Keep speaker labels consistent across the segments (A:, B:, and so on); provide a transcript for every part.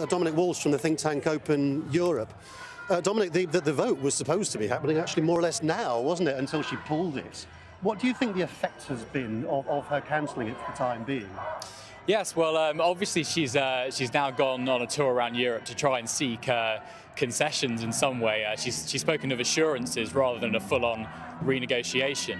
A: Dominic Walsh from the think tank Open Europe. Dominic, the vote was supposed to be happening actually more or less now, wasn't it, until she pulled it. What do you think the effect has been of her cancelling it for the time being?
B: Yes, well, obviously she's now gone on a tour around Europe to try and seek concessions in some way. She's spoken of assurances rather than a full-on renegotiation.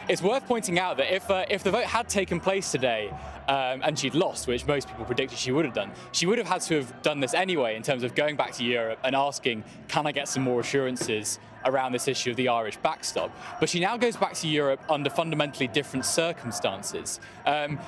B: It's worth pointing out that if the vote had taken place today and she'd lost, which most people predicted she would have done, she would have had to have done this anyway in terms of going back to Europe and asking, can I get some more assurances around this issue of the Irish backstop? But she now goes back to Europe under fundamentally different circumstances.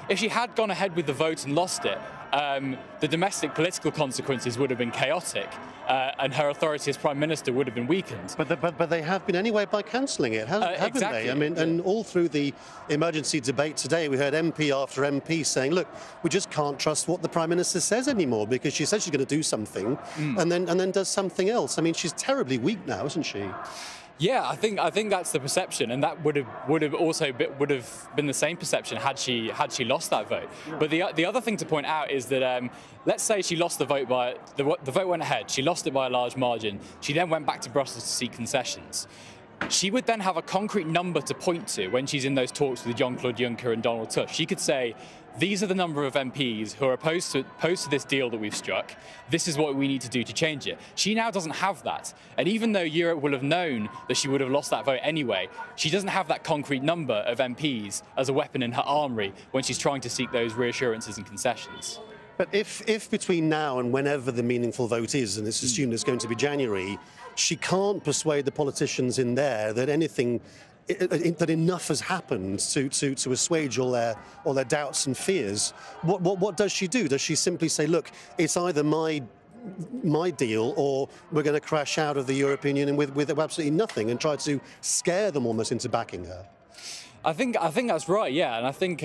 B: If she had gone ahead with the vote and lost it, the domestic political consequences would have been chaotic, and her authority as Prime Minister would have been weakened.
A: But they have been anyway by cancelling it, haven't
B: exactly.
A: they? I mean, and all through the emergency debate today, we heard MP after MP saying, look, we just can't trust what the Prime Minister says anymore, because she says she's going to do something and then does something else. I mean, she's terribly weak now, isn't she?
B: Yeah, I think that's the perception, and that would have also been the same perception had she lost that vote. But the other thing to point out is that let's say she lost the vote by the vote went ahead. She lost it by a large margin. She then went back to Brussels to seek concessions. She would then have a concrete number to point to when she's in those talks with Jean-Claude Juncker and Donald Tusk. She could say, these are the number of MPs who are opposed to this deal that we've struck. This is what we need to do to change it. She now doesn't have that. And even though Europe will have known that she would have lost that vote anyway, she doesn't have that concrete number of MPs as a weapon in her armoury when she's trying to seek those reassurances and concessions.
A: But if between now and whenever the meaningful vote is, and it's assumed it's going to be January, she can't persuade the politicians in there that that enough has happened to assuage all their doubts and fears, what does she do? Does she simply say, look, it's either my deal or we're going to crash out of the European Union with absolutely nothing, and try to scare them almost into backing her?
B: I think that's right, yeah, and I think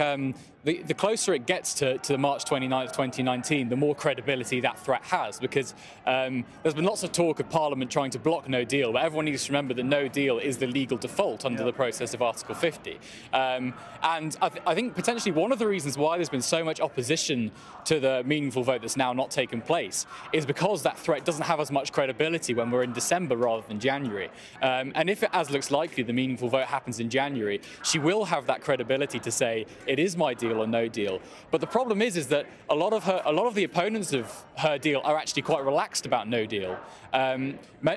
B: the closer it gets to the March 29th, 2019, the more credibility that threat has, because there's been lots of talk of Parliament trying to block no deal, but everyone needs to remember that no deal is the legal default under the process of Article 50. And I think potentially one of the reasons why there's been so much opposition to the meaningful vote that's now not taken place is because that threat doesn't have as much credibility when we're in December rather than January. And if it, as looks likely, the meaningful vote happens in January, she will have that credibility to say it is my deal or no deal. But the problem is that a lot of the opponents of her deal are actually quite relaxed about no deal.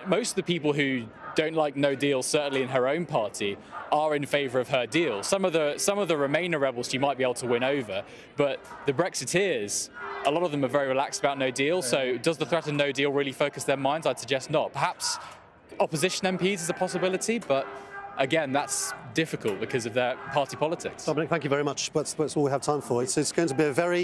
B: Most of the people who don't like no deal, certainly in her own party, are in favour of her deal. Some of the Remainer rebels she might be able to win over, but the Brexiteers, a lot of them are very relaxed about no deal. So does the threat of no deal really focus their minds? I'd suggest not. Perhaps opposition MPs is a possibility, but again, that's difficult because of their party politics.
A: Dominic, thank you very much. That's all we have time for. It's going to be a very